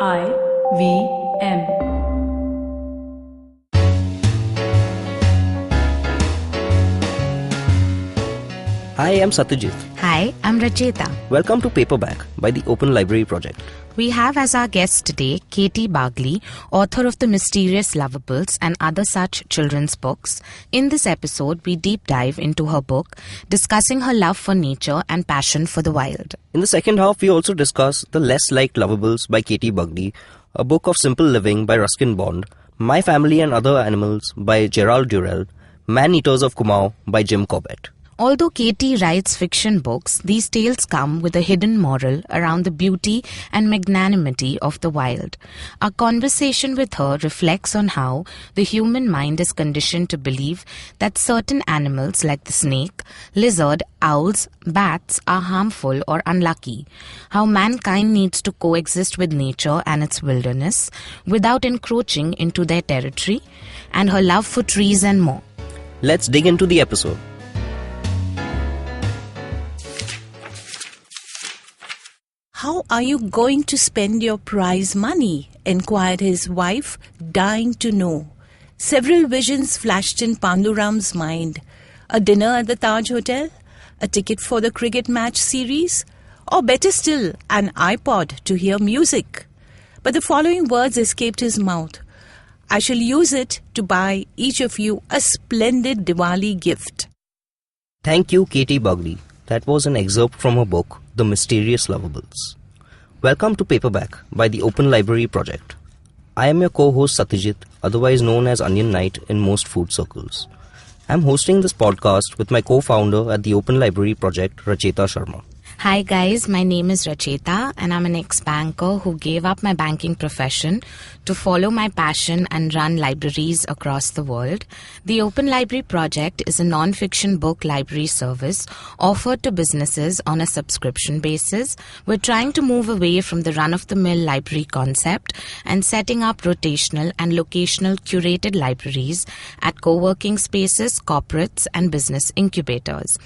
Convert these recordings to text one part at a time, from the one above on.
IVM. Hi, I'm Satyajit. Hi, I'm Racheta. Welcome to Paperback by the Open Library Project. We have as our guest today Katie Bagli, author of the Mysterious Lovables and other such children's books. In this episode, we deep dive into her book, discussing her love for nature and passion for the wild. In the second half, we also discuss The Less Liked Lovables by Katie Bagli, a book of simple living by Ruskin Bond, My Family and Other Animals by Gerald Durell, Eaters of Kumaon by Jim Corbett. Although Katie writes fiction books, these tales come with a hidden moral around the beauty and magnanimity of the wild. Our conversation with her reflects on how the human mind is conditioned to believe that certain animals like the snake, lizard, owls, bats are harmful or unlucky, how mankind needs to coexist with nature and its wilderness without encroaching into their territory, and her love for trees and more. Let's dig into the episode. "How are you going to spend your prize money?" inquired his wife, dying to know. Several visions flashed in Panduram's mind. A dinner at the Taj Hotel? A ticket for the cricket match series? Or better still, an iPod to hear music? But the following words escaped his mouth. "I shall use it to buy each of you a splendid Diwali gift." Thank you, Katie Bagli. That was an excerpt from her book, The Mysterious Lovables. Welcome to Paperback by the Open Library Project. I am your co-host Satyajit, otherwise known as Onion Knight in most food circles. I am hosting this podcast with my co-founder at the Open Library Project, Racheta Sharma. Hi guys, my name is Racheta and I'm an ex-banker who gave up my banking profession to follow my passion and run libraries across the world. The Open Library Project is a non-fiction book library service offered to businesses on a subscription basis. We're trying to move away from the run-of-the-mill library concept and setting up rotational and locational curated libraries at co-working spaces, corporates and business incubators.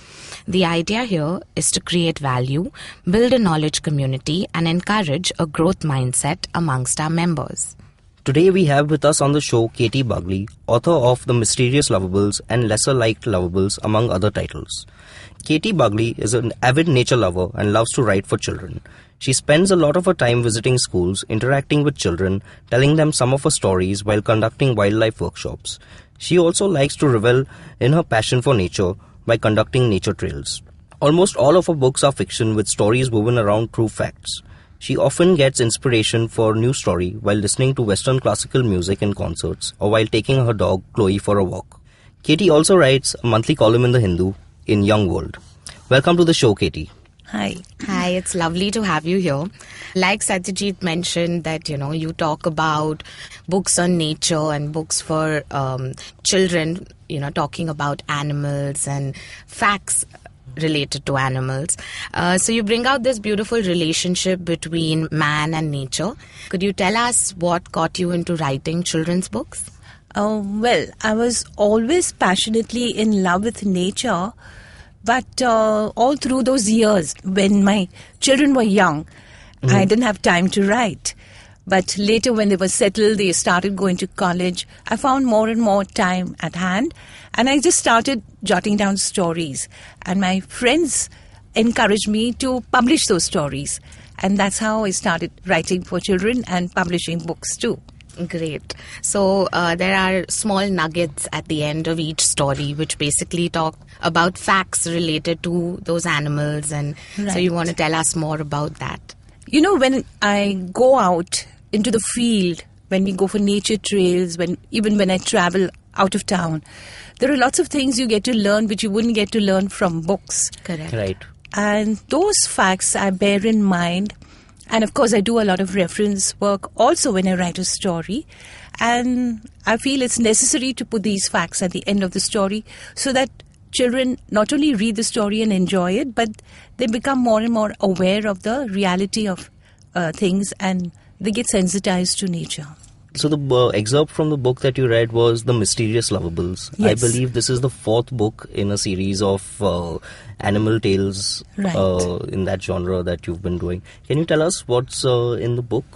The idea here is to create value, build a knowledge community and encourage a growth mindset amongst our members. Today we have with us on the show Katie Bagli, author of The Mysterious Lovables and Lesser Liked Lovables, among other titles. Katie Bagli is an avid nature lover and loves to write for children. She spends a lot of her time visiting schools, interacting with children, telling them some of her stories while conducting wildlife workshops. She also likes to revel in her passion for nature by conducting nature trails. Almost all of her books are fiction with stories woven around true facts. She often gets inspiration for a new story while listening to Western classical music in concerts or while taking her dog Chloe for a walk. Katie also writes a monthly column in The Hindu in Young World. Welcome to the show, Katie. Hi. Hi, it's lovely to have you here. Like Satyajit mentioned that, you talk about books on nature and books for children, talking about animals and facts related to animals. So you bring out this beautiful relationship between man and nature. Could you tell us what got you into writing children's books? Well, I was always passionately in love with nature, but all through those years when my children were young, I didn't have time to write. But later when they were settled, they started going to college, I found more and more time at hand. And I just started jotting down stories. And my friends encouraged me to publish those stories. And that's how I started writing for children and publishing books too. Great. So there are small nuggets at the end of each story which basically talk about facts related to those animals. And so you want to tell us more about that? When I go out into the field, when we go for nature trails, even when I travel out of town, there are lots of things you get to learn which you wouldn't get to learn from books. Correct. Right. And those facts I bear in mind. And of course, I do a lot of reference work also when I write a story. And I feel it's necessary to put these facts at the end of the story so that children not only read the story and enjoy it, but they become more and more aware of the reality of things and they get sensitized to nature. So the excerpt from the book that you read was The Mysterious Lovables. Yes. I believe this is the fourth book in a series of animal tales in that genre that you've been doing. Can you tell us what's in the book?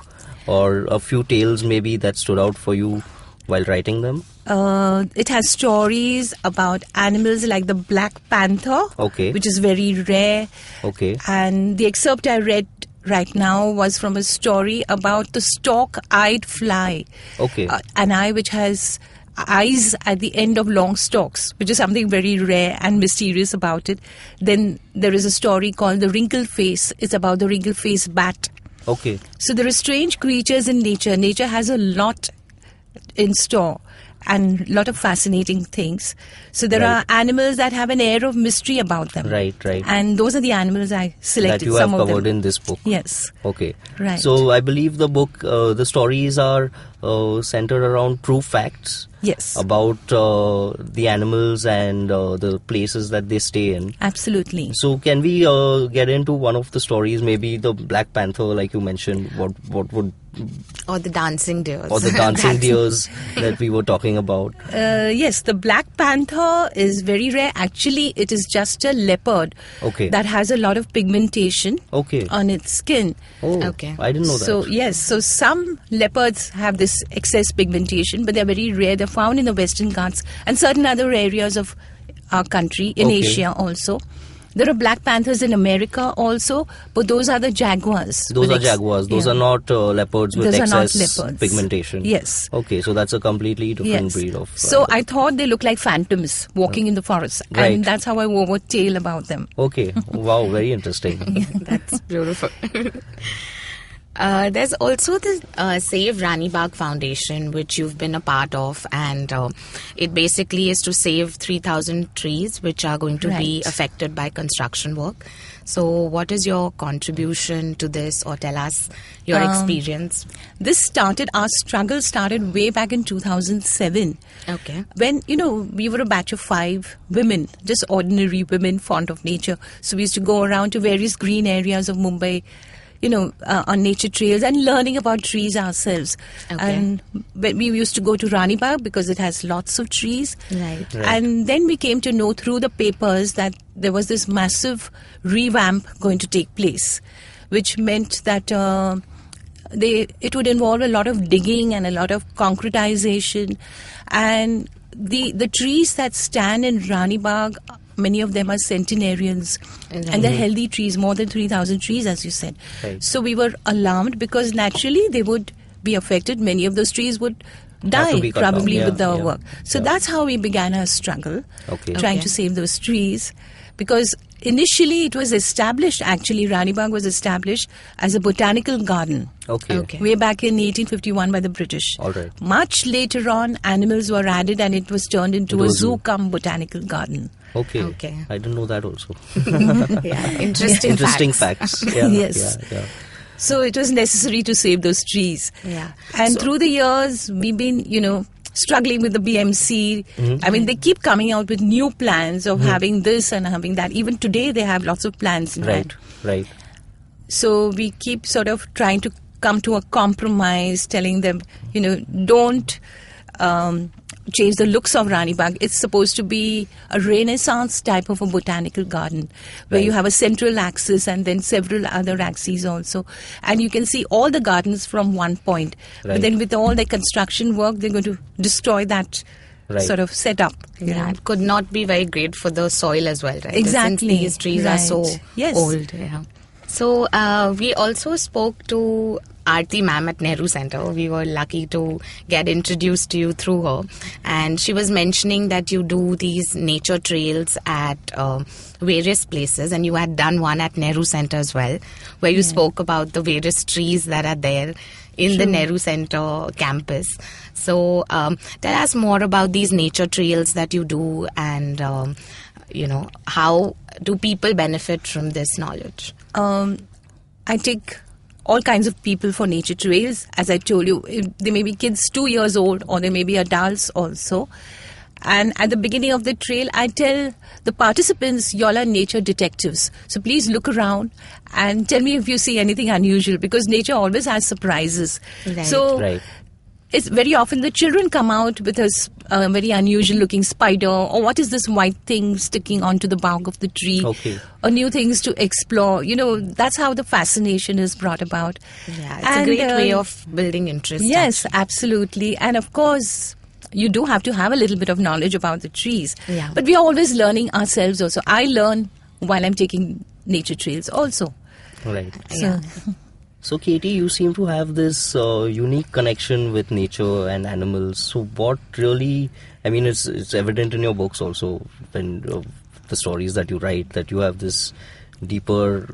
or a few tales maybe that stood out for you while writing them? It has stories about animals like the Black Panther, which is very rare. And the excerpt I read right now was from a story about the stalk-eyed fly. An eye which has eyes at the end of long stalks, which is something very rare and mysterious about it. Then there is a story called The Wrinkle Face. It's about the wrinkle-faced bat. So there are strange creatures in nature. Nature has a lot in store and a lot of fascinating things. So there are animals that have an air of mystery about them. And those are the animals I selected. That you have covered in this book. Yes. So I believe the book, the stories are centered around true facts. About the animals and the places that they stay in. Absolutely. So can we get into one of the stories, maybe the Black Panther, like you mentioned? What would... Or the dancing deers. Or the dancing deers that we were talking about. Yes, the Black Panther is very rare. Actually, it is just a leopard that has a lot of pigmentation on its skin. I didn't know that. So, yes, so some leopards have this excess pigmentation, but they're very rare. They're found in the Western Ghats and certain other areas of our country, in Asia also. There are black panthers in America also, but those are the jaguars. Those are jaguars. Those are not leopards with excess pigmentation. Yes. So that's a completely different breed of... So I thought they look like phantoms walking in the forest. And that's how I wove a tale about them. Wow, very interesting. That's beautiful. There's also the Save Rani Bagh Foundation, which you've been a part of, and it basically is to save 3,000 trees which are going to be affected by construction work. So what is your contribution to this, or tell us your experience? Our struggle started way back in 2007. When, we were a batch of 5 women, just ordinary women fond of nature. So we used to go around to various green areas of Mumbai, on nature trails and learning about trees ourselves. And we used to go to Rani Bagh because it has lots of trees. And then we came to know through the papers that there was this massive revamp going to take place, which meant that it would involve a lot of digging and a lot of concretization. And the trees that stand in Rani Bagh, many of them are centenarians, and they're healthy trees, more than 3,000 trees, as you said. So we were alarmed because naturally they would be affected. Many of those trees would die probably with the work. So that's how we began our struggle, trying to save those trees. Because initially it was established, actually Rani Bagh was established as a botanical garden. Way back in 1851 by the British. Much later on, animals were added and it was turned into a zoo cum botanical garden. I didn't know that also. Interesting facts. So it was necessary to save those trees. And through the years, we've been, struggling with the BMC. I mean, they keep coming out with new plans of having this and having that. Even today, they have lots of plans. So we keep sort of trying to come to a compromise, telling them, don't change the looks of Rani Bagh. It's supposed to be a Renaissance type of a botanical garden where you have a central axis and then several other axes also. And you can see all the gardens from one point. But then with all the construction work, they're going to destroy that sort of setup. It could not be very great for the soil as well, right? Exactly. Since these trees are so old. So we also spoke to Aarti ma'am at Nehru Center. We were lucky to get introduced to you through her. And she was mentioning that you do these nature trails at various places. And you had done one at Nehru Center as well, where you spoke about the various trees that are there in the Nehru Center campus. So tell us more about these nature trails that you do and, how do people benefit from this knowledge? I take all kinds of people for nature trails. As I told you, they may be kids 2 years old or they may be adults also. And at the beginning of the trail, I tell the participants, y'all are nature detectives. So please look around and tell me if you see anything unusual, because nature always has surprises. it's very often the children come out with a very unusual looking spider, or what is this white thing sticking onto the bark of the tree, or new things to explore. That's how the fascination is brought about. Yeah, it's a great way of building interest. Yes, absolutely. And of course, you do have to have a little bit of knowledge about the trees. Yeah. But we are always learning ourselves also. I learn while I'm taking nature trails also. Right. Yeah. So, Katie, you seem to have this unique connection with nature and animals. So, what really, it's evident in your books also, when the stories that you write, that you have this deeper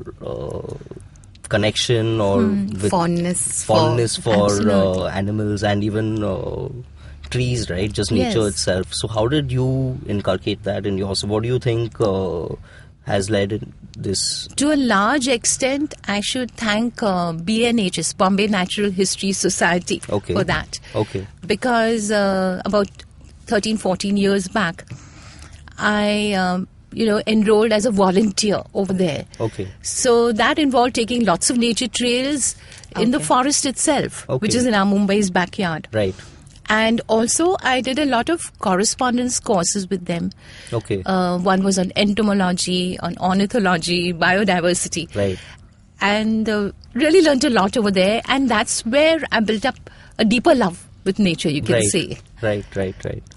connection or with fondness for animals and even trees, right? Just nature itself. So, how did you inculcate that in yours? What do you think has led in this? To a large extent, I should thank BNHS, Bombay Natural History Society, for that. Okay. Because about 13, 14 years back, I enrolled as a volunteer over there. Okay. So that involved taking lots of nature trails in the forest itself, which is in our Mumbai's backyard. Right. And also, I did a lot of correspondence courses with them. Okay. One was on entomology, on ornithology, biodiversity. Right. And really learned a lot over there. And that's where I built up a deeper love with nature, you can say. Right.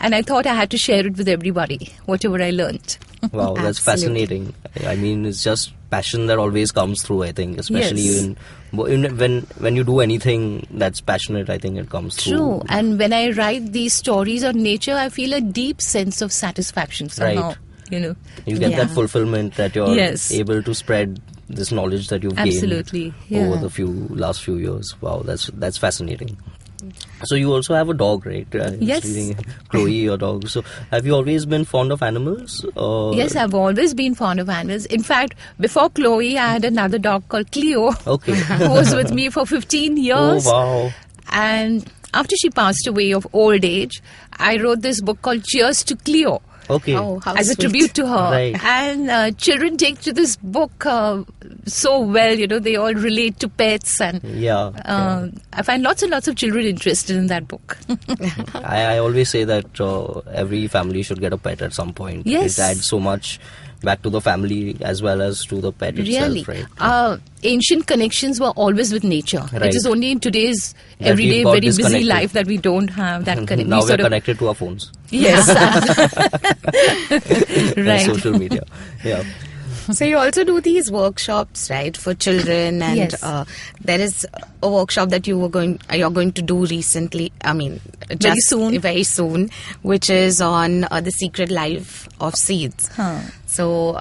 And I thought I had to share it with everybody, whatever I learned. Wow, that's fascinating. It's just passion that always comes through, I think, especially when you do anything that's passionate, I think it comes through. True. And when I write these stories on nature, I feel a deep sense of satisfaction somehow. Right. You get that fulfillment that you're able to spread this knowledge that you've gained over the last few years. Wow, that's fascinating. So you also have a dog, right? Yes. Chloe, your dog. So have you always been fond of animals? Yes, I've always been fond of animals. In fact, before Chloe, I had another dog called Cleo, who was with me for 15 years. Oh, wow. And after she passed away of old age, I wrote this book called Cheers to Cleo. Okay. Oh, as a tribute to her. Right. And children take to this book so well, they all relate to pets. And I find lots and lots of children interested in that book. I always say that every family should get a pet at some point. Yes. It adds so much back to the family as well as to the pet itself, right? Ancient connections were always with nature. Right. It is only in today's everyday, very busy life that we don't have that connection. Now we're connected to our phones. Yes. Right. And social media. Yeah. So you also do these workshops, right, for children, and there is a workshop that you're going to do recently. Very soon, which is on the secret life of seeds. So,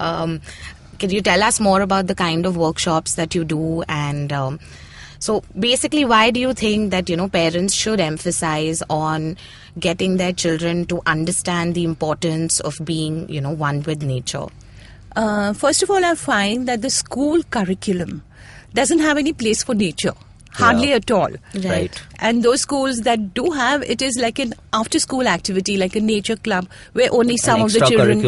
can you tell us more about the kind of workshops that you do, and so basically, why do you think that parents should emphasize on getting their children to understand the importance of being one with nature? First of all, I find that the school curriculum doesn't have any place for nature. Hardly at all. Right. And those schools that do have, it is like an after-school activity, like a nature club, where only some of the children...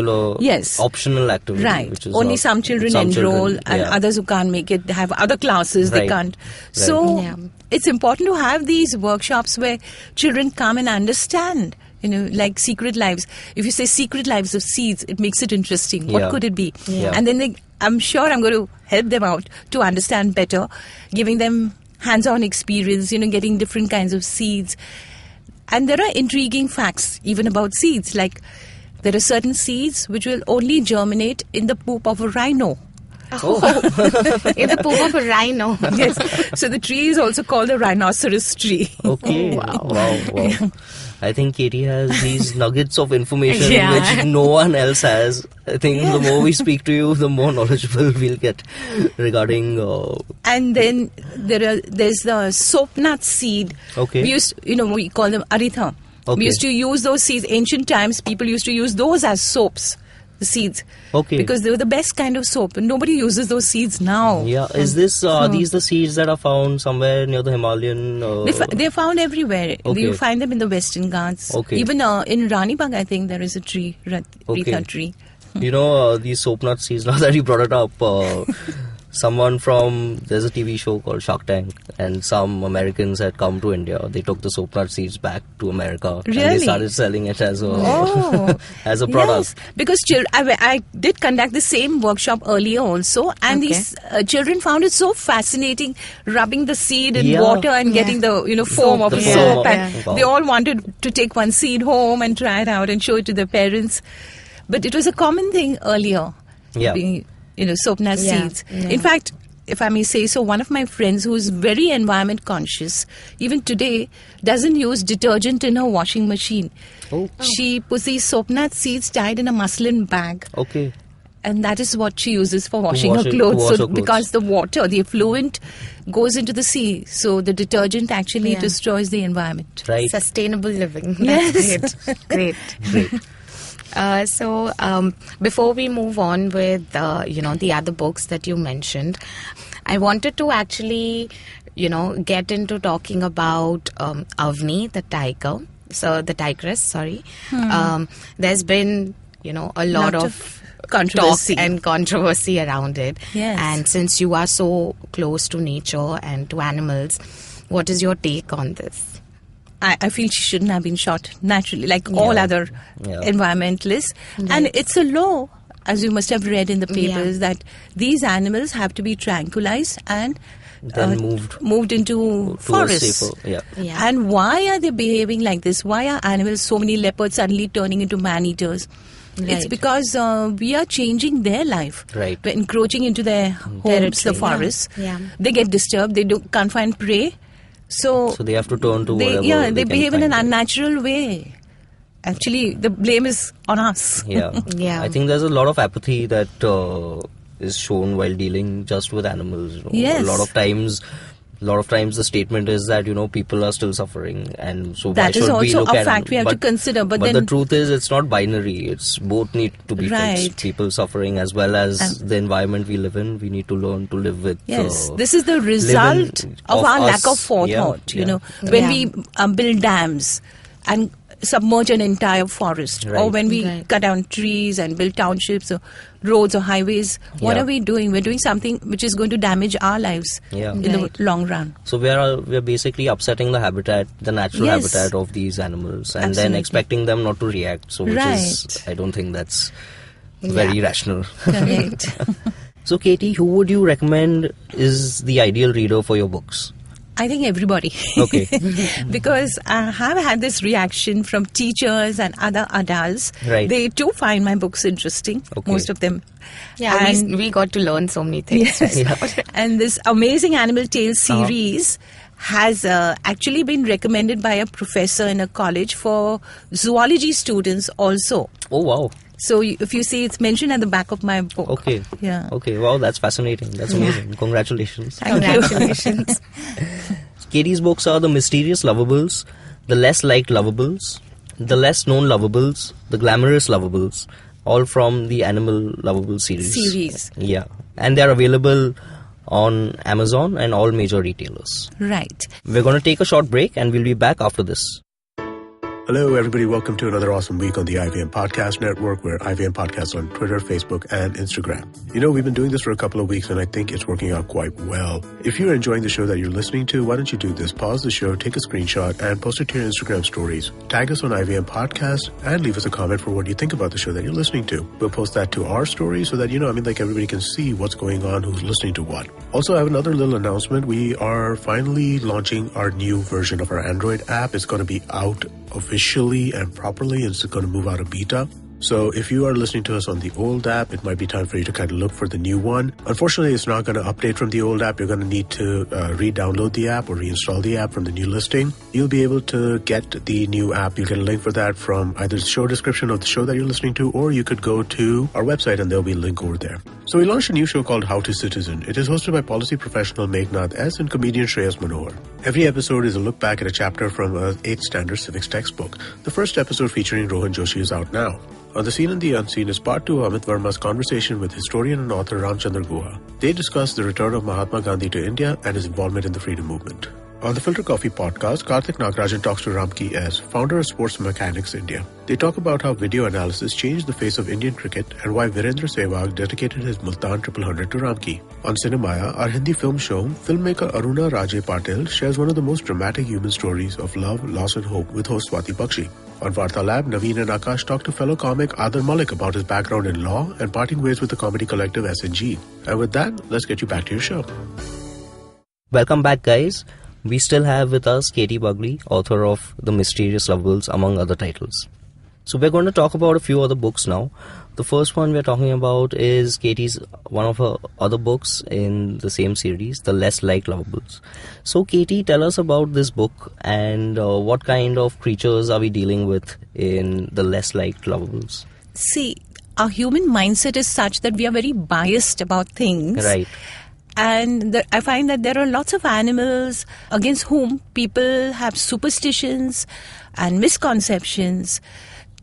optional activity. Right. Which is only some children enroll, and others who can't make it have other classes, they can't. Right. So, it's important to have these workshops where children come and understand, like secret lives. If you say secret lives of seeds, it makes it interesting. What could it be? And then I'm sure I'm going to help them out to understand better, giving them hands-on experience, getting different kinds of seeds. And there are intriguing facts even about seeds, like there are certain seeds which will only germinate in the poop of a rhino. In the poop of a rhino. Yes. So the tree is also called the rhinoceros tree. Okay. Wow. I think Katie has these nuggets of information which no one else has. I think the more we speak to you, the more knowledgeable we'll get regarding... And then there's the soap nut seed. Okay. We call them aritha. Okay. We used to use those seeds. Ancient times, people used to use those as soaps. The seeds, because they were the best kind of soap, and nobody uses those seeds now. Yeah, is this these the seeds that are found somewhere near the Himalayan? They're found everywhere. Okay. You find them in the Western Ghats. Okay. Even in Rani Bagh, I think there is a tree, Retha tree. These soap nut seeds. Now that you brought it up, Someone there's a TV show called Shark Tank, and some Americans had come to India. They took the soap nut seeds back to America, Really? and they started selling it as a as a product. Yes, because I did conduct the same workshop earlier also, and Okay. these children found it so fascinating, rubbing the seed in Yeah. water and getting the foam of The the foam soap, of- and yeah. they all wanted to take one seed home and try it out and show it to their parents. But it was a common thing earlier. Yeah. Being, soap nut Yeah, seeds. yeah. In fact, if I may say so, one of my friends who is very environment conscious, even today, doesn't use detergent in her washing machine. Oh. She puts these soap nut seeds tied in a muslin bag, Okay. and that is what she uses for washing wash her it- to clothes. wash So her clothes. because the water, the effluent, goes into the sea, so the detergent actually Yeah. destroys the environment. Right. Sustainable living. Yes. That's great. Great. So before we move on with the other books that you mentioned, I wanted to actually get into talking about Avni the tiger. So the tigress, sorry. There's been a lot of controversy. talk and controversy around it. Yes. And since you are so close to nature and to animals, what is your take on this? I feel she shouldn't have been shot naturally, like all Yeah. other Yeah. environmentalists. And it's a law, as you must have read in the papers, that these animals have to be tranquilized and Then moved into to a forests. safer. Yeah. Yeah. And why are they behaving like this? Why are animals, so many leopards, suddenly turning into man-eaters? It's Right. because we are changing their life. Right. We're encroaching into their homes, the Territory. forests. Yeah. They get disturbed. They can't find prey. So they have to turn to whatever they they can behave in an find. unnatural way. Actually, the blame is on us. Yeah. Yeah. I think there's a lot of apathy that is shown while dealing just with animals. Yes. A lot of times the statement is that people are still suffering, and so That why is should we also look a at fact we have to consider, but the then- truth is it's not binary. It's both need to be Right. fixed. People suffering as well as the environment we live in. We need to learn to live with. Yes, this is the result of our lack of forethought. Yeah. When Yeah. we build dams and submerge an entire forest, or Right. when we Right. cut down trees and build townships or roads or highways, what Yeah. are we doing? We're doing something which is going to damage our lives Yeah. in Right. the long run. So we are basically upsetting the natural Yes. habitat of these animals, and Absolutely. then expecting them not to react. So which is, Right. I don't think that's very rational. Correct. So Katie, who would you recommend is the ideal reader for your books? I think everybody. Okay. Because I have had this reaction from teachers and other adults. Right. They too find my books interesting, Okay. most of them. Yeah, And- we got to learn so many things. Yes. And this amazing Animal Tales series has actually been recommended by a professor in a college for zoology students also. Oh wow. So if you see, it's mentioned at the back of my book. Okay. Yeah. Okay. Wow, that's fascinating. That's amazing. Congratulations. Thank you. Congratulations. Katie's books are The Mysterious Lovables, The Less Liked Lovables, The Less Known Lovables, The Glamorous Lovables, all from the Animal Lovable series. Yeah. And they're available on Amazon and all major retailers. Right. We're going to take a short break and we'll be back after this. Hello, everybody. Welcome to another awesome week on the IVM Podcast Network. We're IVM Podcasts on Twitter, Facebook, and Instagram. We've been doing this for a couple of weeks, and I think it's working out quite well. If you're enjoying the show that you're listening to, why don't you do this? Pause the show, take a screenshot, and post it to your Instagram stories. Tag us on IVM Podcast, and leave us a comment for what you think about the show that you're listening to. We'll post that to our story so that, everybody can see what's going on, who's listening to what. Also, I have another little announcement. We are finally launching our new version of our Android app. It's going to be out officially and properly, and it's going to move out of beta. So if you are listening to us on the old app, it might be time for you to kind of look for the new one. Unfortunately, it's not going to update from the old app. You're going to need to re-download the app or reinstall the app from the new listing. You'll be able to get the new app. You'll get a link for that from either the show description of the show that you're listening to, or you could go to our website and there'll be a link over there. So we launched a new show called How to Citizen. It is hosted by policy professional Meghnad S. and comedian Shreyas Manohar. Every episode is a look back at a chapter from an 8th standard civics textbook. The first episode featuring Rohan Joshi is out now. On the Seen and the Unseen is part 2 of Amit Verma's conversation with historian and author Ramchandra Guha. They discuss the return of Mahatma Gandhi to India and his involvement in the freedom movement. On the Filter Coffee podcast, Karthik Nagarajan talks to Ramki S., founder of Sports Mechanics India. They talk about how video analysis changed the face of Indian cricket and why Virendra Sehwag dedicated his Multan 100 to Ramki. On Cinemaya, our Hindi film show, filmmaker Aruna Rajay Patil shares one of the most dramatic human stories of love, loss and hope with host Swati Bakshi. On Varta Lab, Naveen and Akash talk to fellow comic Adar Malik about his background in law and parting ways with the comedy collective SNG. And with that, let's get you back to your show. Welcome back, guys. We still have with us Katie Bagli, author of The Mysterious Lovables, among other titles. So we're going to talk about a few other books now. The first one we're talking about is Katie's one of her other books in the same series, The Less Liked Lovables. So Katie, tell us about this book and what kind of creatures are we dealing with in The Less Liked Lovables? See, our human mindset is such that we are very biased about things. Right. And I find that there are lots of animals against whom people have superstitions and misconceptions.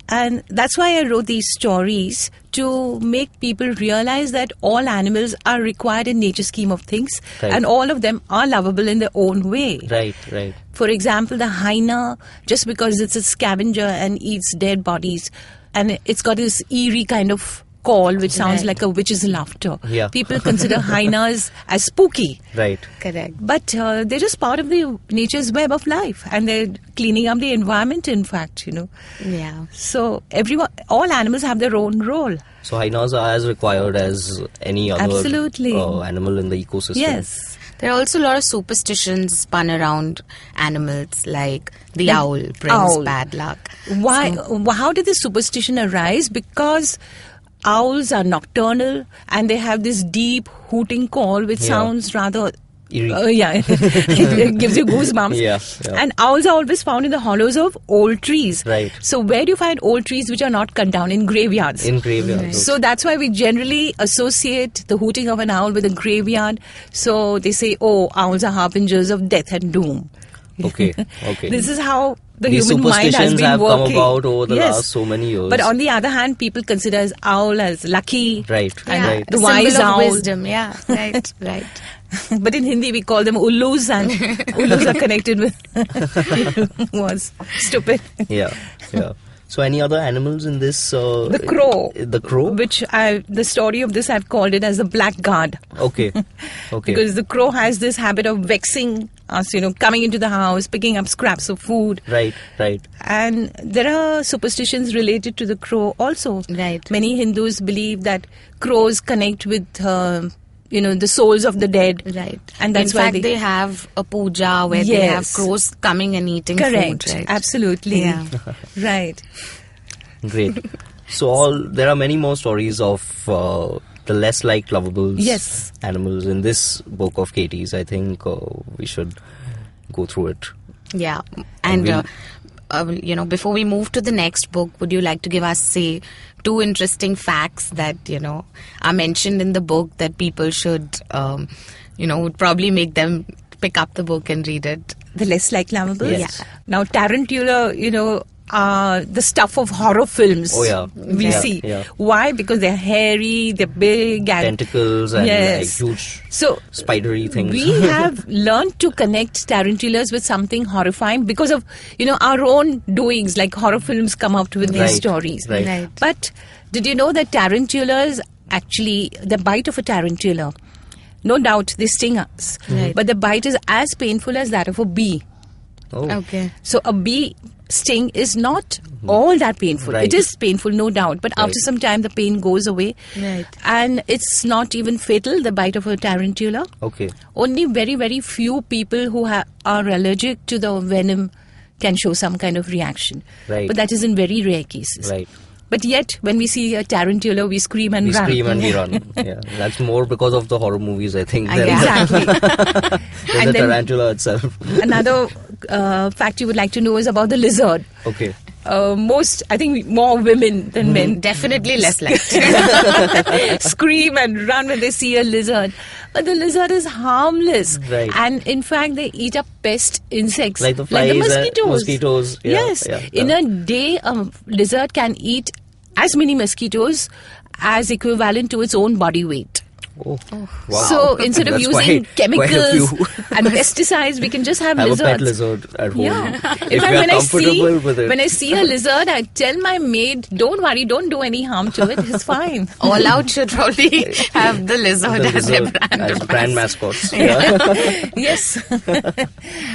And that's why I wrote these stories, to make people realize that all animals are required in nature's scheme of things. Right. And all of them are lovable in their own way. Right, right. For example, the hyena, just because it's a scavenger and eats dead bodies, and it's got this eerie kind of call which sounds like a witch's laughter. Yeah. People consider hyenas as spooky. Right. Correct. But they're just part of the nature's web of life, and they're cleaning up the environment, in fact, Yeah. So all animals have their own role. So hyenas are as required as any other Absolutely. Animal in the ecosystem. Yes. There are also a lot of superstitions spun around animals, like the owl brings owl. bad luck. Why? How did this superstition arise? Because owls are nocturnal and they have this deep hooting call which sounds rather Eerie. it gives you goosebumps. Yeah. And owls are always found in the hollows of old trees. Right. So where do you find old trees which are not cut down? In graveyards. In graveyards. Right. So that's why we generally associate the hooting of an owl with a graveyard. So they say, owls are harbingers of death and doom. Okay. This is how the These human mind has superstitions been have working. come about over the last so many years. But on the other hand, people consider as owl as lucky. Right. And Right. the A wise symbol of owl. wisdom. Yeah. Right. Right. But in Hindi we call them ullus, and ullus are connected with was stupid. Yeah. So any other animals in this? The crow. The crow? Which the story of this I've called it as the blackguard. Okay. Because the crow has this habit of vexing us, coming into the house, picking up scraps of food. Right. And there are superstitions related to the crow also. Right. Many Hindus believe that crows connect with, the souls of the dead. Right. And that's In why fact, they have a puja where they have crows coming and eating Correct. food. Right? Absolutely. Yeah. Right. Great. So there are many more stories of the less liked lovables animals in this book of Katie's. I think we should go through it. Yeah. And before we move to the next book, would you like to give us, say, 2 interesting facts that, are mentioned in the book that people should, would probably make them pick up the book and read it? The Less Liked Lovables? Yes. Yeah. Now, tarantula, the stuff of horror films. Oh, yeah. We see. Yeah. Why? Because they're hairy, they're big, and tentacles and like huge spidery things. We have learned to connect tarantulas with something horrifying because of, our own doings, like horror films come out with these stories. Right. But did you know that tarantulas, actually, the bite of a tarantula, no doubt they sting us, but the bite is as painful as that of a bee. Oh. Okay. So a bee sting is not all that painful. Right. It is painful, no doubt, but after some time the pain goes away. Right. And it's not even fatal, the bite of a tarantula. Okay. Only very, very few people who are allergic to the venom can show some kind of reaction. Right. But that is in very rare cases. Right. But yet, when we see a tarantula, we scream and run. We run. Yeah, that's more because of the horror movies, I think. Exactly. Than And the then tarantula itself. Another fact you would like to know is about the lizard. Okay. I think more women than men Definitely less liked. scream and run when they see a lizard. But the lizard is harmless. Right. And in fact, they eat up pest insects. Like the flies like the mosquitoes. Yeah, Yes. In a day, a lizard can eat as many mosquitoes as equivalent to its own body weight. Oh, wow. So instead of That's using quite a chemicals few. and pesticides, we can just have Have a lizards. pet lizard at home. Yeah. If In fact, you're comfortable with it. when I see a lizard, I tell my maid, don't worry, don't do any harm to it. It's fine. All Out should probably have the lizard The as their lizard brand. as ambassador. brand mascots. Yeah. Yes.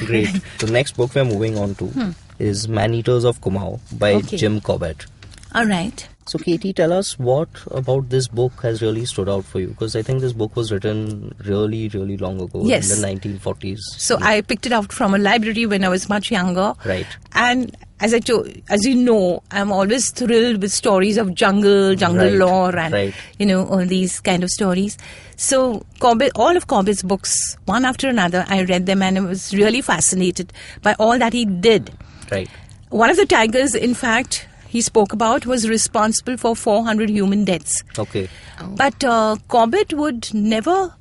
Great. The next book we're moving on to is Eaters of Kumaon by Okay. Jim Corbett. All right. So, Katie, tell us what about this book has really stood out for you? Because I think this book was written really, really long ago, Yes. in the 1940s. So I picked it out from a library when I was much younger. Right. And as you know, I'm always thrilled with stories of jungle Right, lore and, right. all these kind of stories. So Corbett, all of Corbett's books, one after another, I read them and I was really fascinated by all that he did. Right. One of the tigers, in fact, he spoke about was responsible for 400 human deaths. Okay. But Corbett would never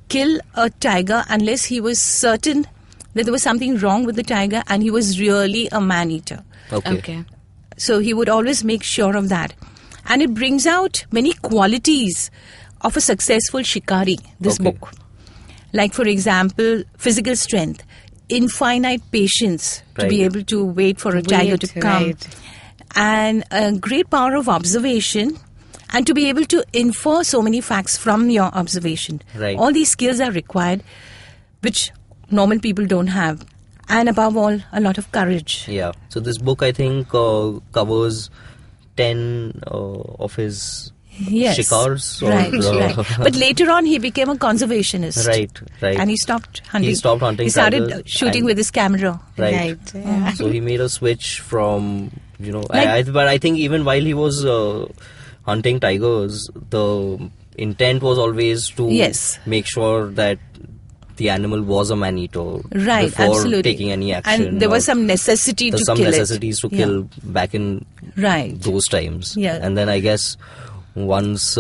kill a tiger unless he was certain that there was something wrong with the tiger and he was really a man-eater. Okay. So he would always make sure of that. And it brings out many qualities of a successful shikari, this Okay. book. Like, for example, physical strength, infinite patience to be Right. able to wait for a tiger to come. Right. And a great power of observation and to be able to infer so many facts from your observation. Right. All these skills are required, which normal people don't have. And above all, a lot of courage. Yeah. So this book, I think, covers 10 of his Yes. shikars. Right, right. But later on, he became a conservationist. Right. And he stopped hunting. He stopped hunting He started tigers shooting and- with his camera. Right. Yeah. So he made a switch from, Like- but I think even while he was hunting tigers, the intent was always to Yes. make sure that the animal was a man-eater Right, before absolutely. taking any action. And there or was some necessity to there's some kill necessities it. to kill back in Right. those times. Yeah. And then I guess once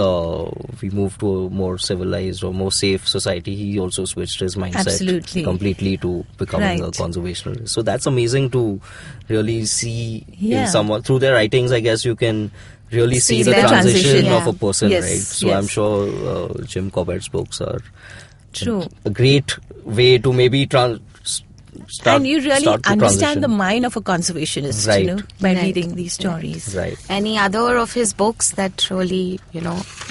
we moved to a more civilized or more safe society, he also switched his mindset Absolutely. completely to becoming a Right. conservationist. So that's amazing to really see Yeah. in someone. Through their writings, I guess you can really see See the their transition transition, of yeah. a person, Yes, right? So yes. I'm sure Jim Corbett's books are True. a great way to maybe start And you really start to understand the transition. mind of a conservationist, Right. by Right. reading these stories. Right. Any other of his books that really,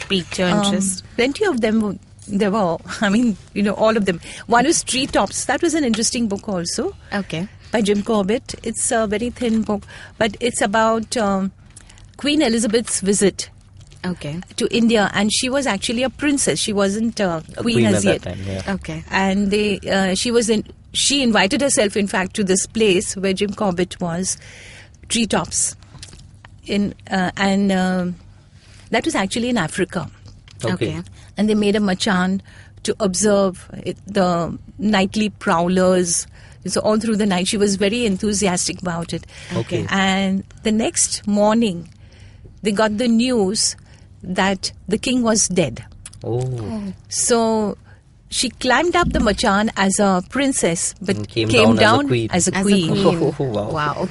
piqued your interest? Plenty of them there were. I mean, all of them. One is Treetops. That was an interesting book also Okay. by Jim Corbett. It's a very thin book, but it's about Queen Elizabeth's visit Okay. to India, and she was actually a princess. She wasn't a queen at as that yet. time, yeah. Okay. And she invited herself, in fact, to this place where Jim Corbett was, Treetops, and that was actually in Africa. Okay. And they made a machan to observe the nightly prowlers. So all through the night, she was very enthusiastic about it. Okay. And the next morning, they got the news that the king was dead. Oh. So she climbed up the machan as a princess, but And came came down down as a as a As a queen. queen. Oh, wow. Wow.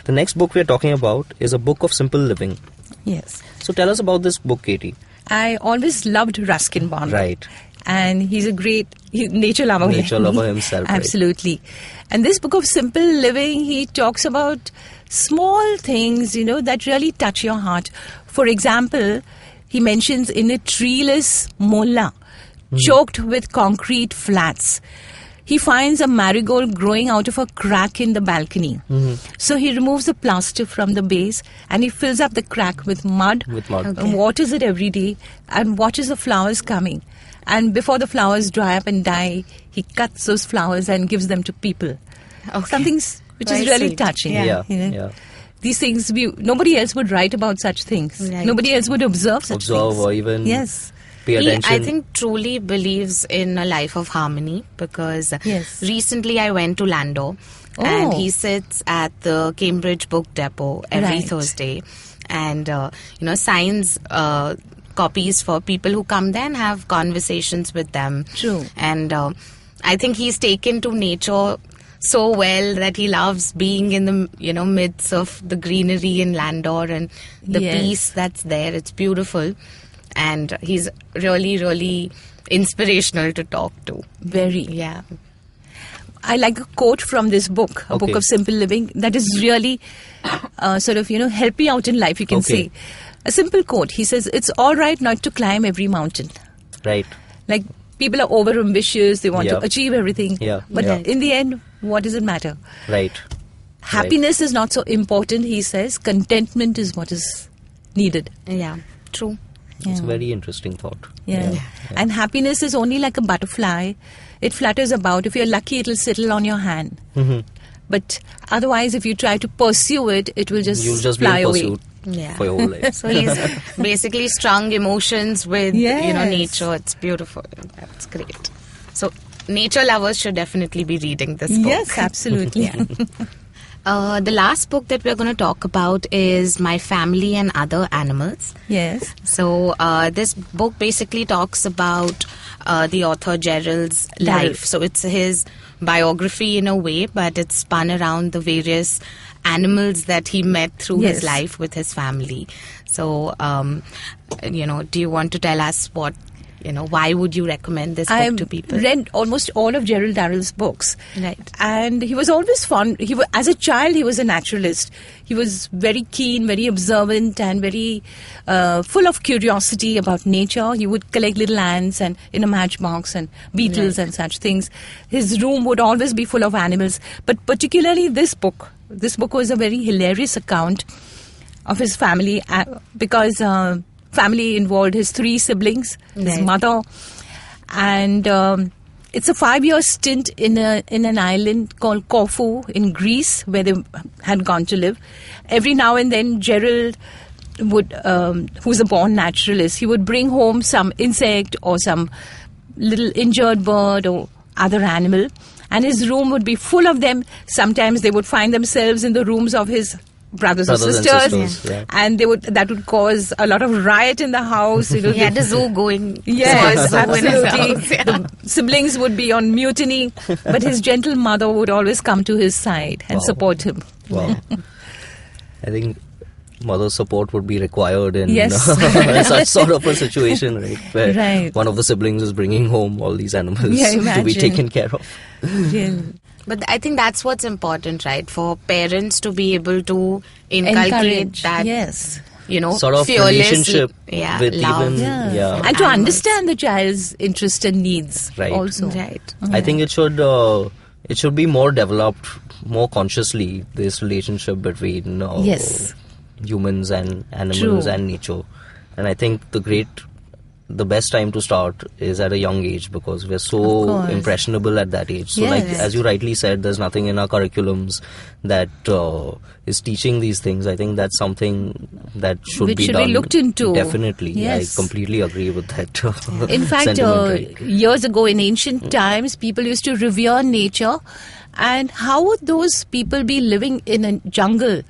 The next book we're talking about is a book of simple living. Yes. So tell us about this book, Katie. I always loved Ruskin Bond. Right. And he's a great nature lover. Nature lover himself, right. Absolutely. And this book of simple living, he talks about small things, that really touch your heart. For example, he mentions in a treeless molla, choked with concrete flats, he finds a marigold growing out of a crack in the balcony. So he removes the plaster from the base and he fills up the crack with mud, With mud. Okay. and waters it every day and watches the flowers coming. And before the flowers dry up and die, he cuts those flowers and gives them to people. Okay. Something which Very is really sweet. touching. Yeah. Yeah. These things, nobody else would write about such things. Right. Nobody else would observe such Observe things. or even Yes. pay He, attention. I think, truly believes in a life of harmony because Yes. recently I went to Landor and Oh. he sits at the Cambridge Book Depot every Right. Thursday and, signs copies for people who come there and have conversations with them. True. And I think he's taken to nature so well that he loves being in the midst of the greenery in Landor and the Yes. peace that's there. It's beautiful. and he's really, really inspirational to talk to. Very. Yeah. I like a quote from this book, a book of simple living, that is really help me out in life, you can say. A simple quote. He says, it's all right not to climb every mountain. Right. Like, people are over ambitious, they want to achieve everything. Yeah. But in the end, what does it matter? Right. Happiness is not so important, he says. Contentment is what is needed. Yeah, true. It's a very interesting thought. Yeah. And happiness is only like a butterfly. It flutters about. If you're lucky, it'll settle on your hand. Mm-hmm. But otherwise, if you try to pursue it, it will just You'll just fly be in away. pursuit for your whole life. So he's basically strong emotions with nature. It's beautiful. That's great. So nature lovers should definitely be reading this book. Yes, absolutely. The last book that we're going to talk about is My Family and Other Animals. Yes. So this book basically talks about the author Gerald's life. So it's his biography in a way, but it's spun around the various animals that he met through his life with his family. So, do you want to tell us what, why would you recommend this book to people? I read almost all of Gerald Durell's books. Right. And he was always fond. As a child, he was a naturalist. He was very keen, very observant, and very full of curiosity about nature. He would collect little ants and in a matchbox and beetles and such things. His room would always be full of animals. But particularly this book. This book was a very hilarious account of his family because family involved his 3 siblings, his mother, and it's a 5-year stint in an island called Corfu in Greece where they had gone to live. Every now and then Gerald would, who's a born naturalist, he would bring home some insect or some little injured bird or other animal, and his room would be full of them. Sometimes they would find themselves in the rooms of his brothers and sisters, and that would cause a lot of riot in the house. He had a zoo going. Yes, absolutely. House, The siblings would be on mutiny, but his gentle mother would always come to his side and support him. Wow. I think mother's support would be required in such sort of a situation, right? Where one of the siblings is bringing home all these animals to be taken care of. Yeah. But I think that's what's important, right? For parents to be able to inculcate that, sort of fearless relationship with love. even, and to understand the child's interests and needs also. Right. I think it should be more developed, more consciously, this relationship between humans and animals and nature. And I think the best time to start is at a young age, because we're so impressionable at that age. So like, as you rightly said, there's nothing in our curriculums that is teaching these things. I think that's something that should be done. Be looked into. Definitely. Yes. I completely agree with that. In fact, years ago in ancient times, people used to revere nature. And how would those people be living in a jungle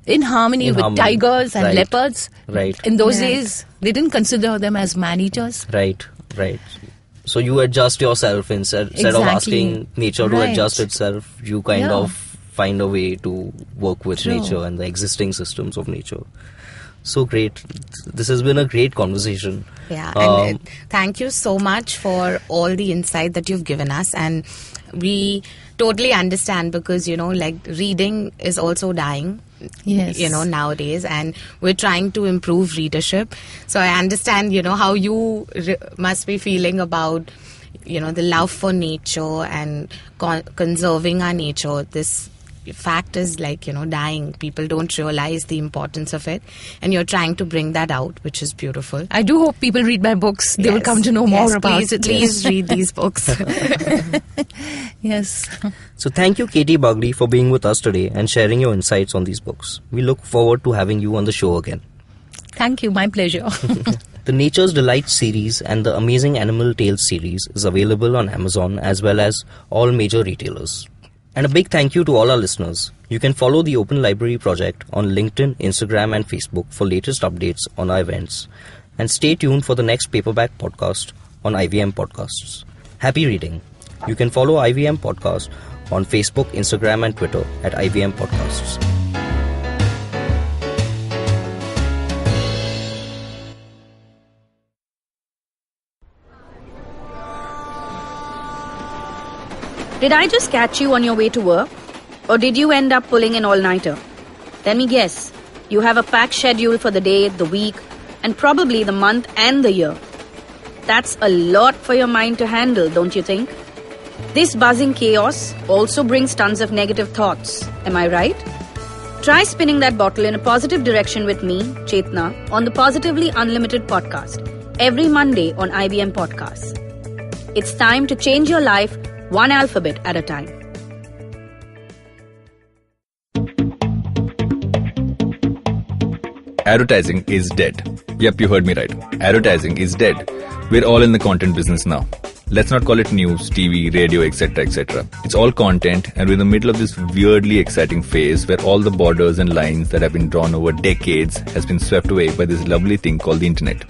in harmony with tigers and leopards? Right. In those days, they didn't consider them as man-eaters. Right. So you adjust yourself instead of asking nature to adjust itself. You kind of find a way to work with nature and the existing systems of nature. So great. This has been a great conversation. Yeah, and thank you so much for all the insight that you've given us. And we totally understand, because, reading is also dying. Yes. Nowadays, and we're trying to improve readership. So I understand, how you must be feeling about, the love for nature and conserving our nature. This fact is dying. People don't realize the importance of it, and you're trying to bring that out, which is beautiful. I do hope people read my books. They will come to know more about it. Please read these books. Yes. So thank you, Katie Bagli, for being with us today and sharing your insights on these books. We look forward to having you on the show again. Thank you. My pleasure. The Nature's Delight series and the Amazing Animal Tales series is available on Amazon as well as all major retailers. And a big thank you to all our listeners. You can follow the Open Library Project on LinkedIn, Instagram and Facebook for latest updates on our events. And stay tuned for the next Paperback podcast on IVM Podcasts. Happy reading. You can follow IVM Podcast on Facebook, Instagram and Twitter at IVM Podcasts. Did I just catch you on your way to work? Or did you end up pulling an all-nighter? Let me guess. You have a packed schedule for the day, the week, and probably the month and the year. That's a lot for your mind to handle, don't you think? This buzzing chaos also brings tons of negative thoughts. Am I right? Try spinning that bottle in a positive direction with me, Chetna, on the Positively Unlimited podcast, every Monday on IBM Podcasts. It's time to change your life one alphabet at a time. Advertising is dead. Yep, you heard me right. Advertising is dead. We're all in the content business now. Let's not call it news, TV, radio, etc., etc. It's all content, and we're in the middle of this weirdly exciting phase where all the borders and lines that have been drawn over decades has been swept away by this lovely thing called the internet.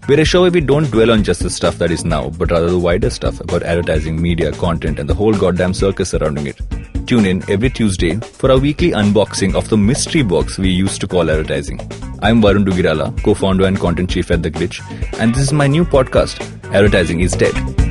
We're a show where we don't dwell on just the stuff that is now, but rather the wider stuff about advertising, media, content, and the whole goddamn circus surrounding it. Tune in every Tuesday for our weekly unboxing of the mystery box we used to call advertising. I'm Varun Dugirala, co-founder and content chief at The Glitch, and this is my new podcast, Advertising is Dead.